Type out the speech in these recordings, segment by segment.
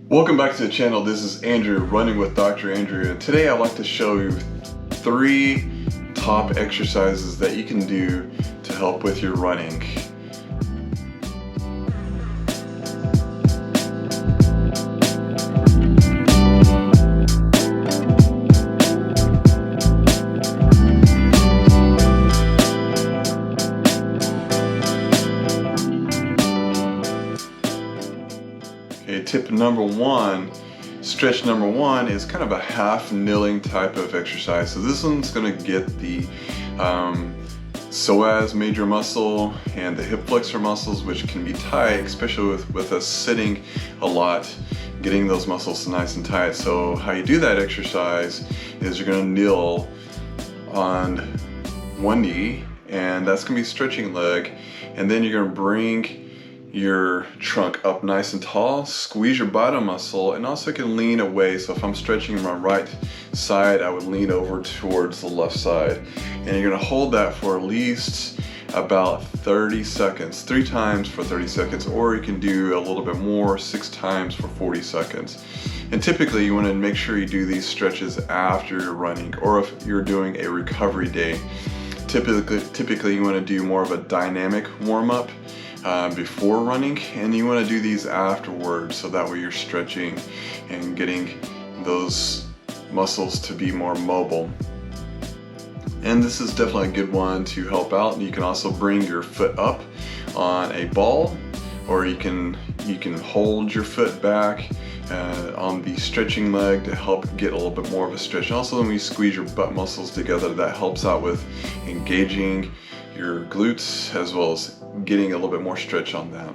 Welcome back to the channel. This is Andrew, Running with Dr. Andrew, and today I'd like to show you 3 top exercises that you can do to help with your running. Okay, tip number 1, stretch number 1 is kind of a half kneeling type of exercise. So this one's going to get the psoas major muscle and the hip flexor muscles, which can be tight, especially with us sitting a lot, getting those muscles nice and tight. So how you do that exercise is you're going to kneel on one knee, and that's going to be stretching leg, and then you're going to bring your trunk up nice and tall, squeeze your bottom muscle, and also can lean away. So if I'm stretching my right side, I would lean over towards the left side. And you're gonna hold that for at least about 30 seconds, 3 times for 30 seconds, or you can do a little bit more, 6 times for 40 seconds. And typically you wanna make sure you do these stretches after you're running, or if you're doing a recovery day. Typically you wanna do more of a dynamic warm-up before running, and you want to do these afterwards, so that way you're stretching and getting those muscles to be more mobile. And this is definitely a good one to help out. And you can also bring your foot up on a ball, or you can hold your foot back on the stretching leg to help get a little bit more of a stretch. And also when you squeeze your butt muscles together, that helps out with engaging your glutes as well as getting a little bit more stretch on that.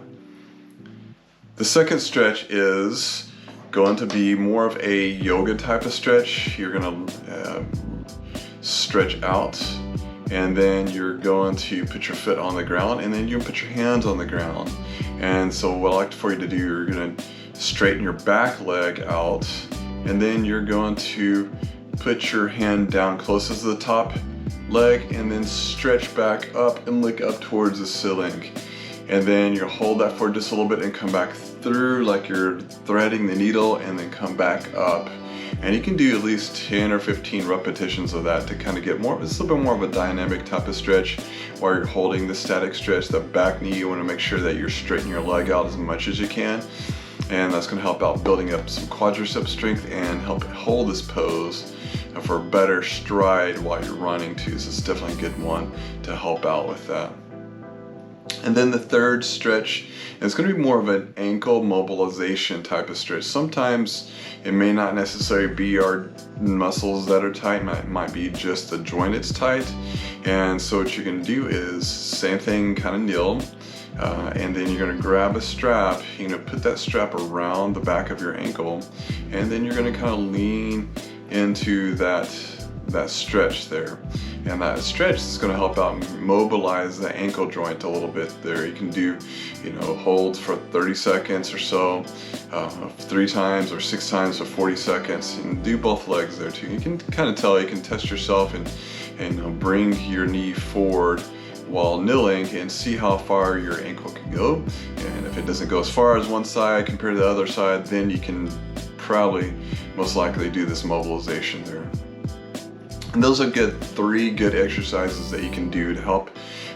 The second stretch is going to be more of a yoga type of stretch. You're going to stretch out, and then you're going to put your foot on the ground, and then you put your hands on the ground. And so what I'd like for you to do, you're going to straighten your back leg out, and then you're going to put your hand down closest to the top leg, and then stretch back up and look up towards the ceiling. And then you hold that for just a little bit and come back through like you're threading the needle, and then come back up. And you can do at least 10 or 15 repetitions of that to kind of get more, it's a little bit more of a dynamic type of stretch while you're holding the static stretch. The back knee, you want to make sure that you're straightening your leg out as much as you can. And that's going to help out building up some quadricep strength and help hold this pose for a better stride while you're running too. So it's definitely a good one to help out with that. And then the third stretch is going to be more of an ankle mobilization type of stretch. Sometimes it may not necessarily be our muscles that are tight, might be just the joint that's tight. And so what you're going to do is same thing, kind of kneel. And then you're going to grab a strap, put that strap around the back of your ankle, and then you're going to kind of lean into that stretch there. And that stretch is going to help out mobilize the ankle joint a little bit there. You can do, holds for 30 seconds or so, 3 times or 6 times for 40 seconds, and do both legs there too. You can kind of tell, you can test yourself and bring your knee forward while kneeling and see how far your ankle can go. And if it doesn't go as far as one side compared to the other side, then you can probably most likely do this mobilization there. And those are 3 good exercises that you can do to help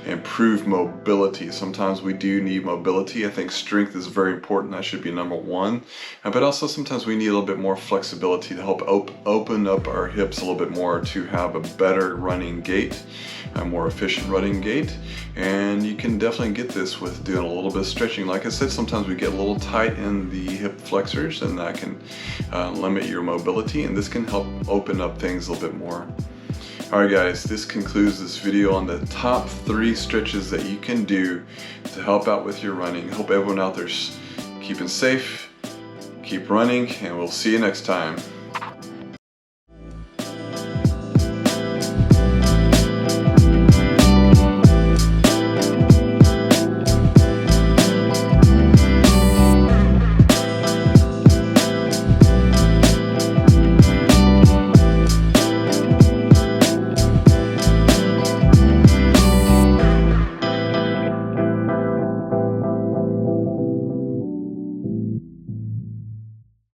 improve mobility. Sometimes we do need mobility. I think strength is very important. That should be number 1. But also sometimes we need a little bit more flexibility to help open up our hips a little bit more to have a better running gait, a more efficient running gait. And you can definitely get this with doing a little bit of stretching. Like I said, sometimes we get a little tight in the hip flexors, and that can limit your mobility, and this can help open up things a little bit more. Alright guys, this concludes this video on the top 3 stretches that you can do to help out with your running. I hope everyone out there's keeping safe, keep running, and we'll see you next time.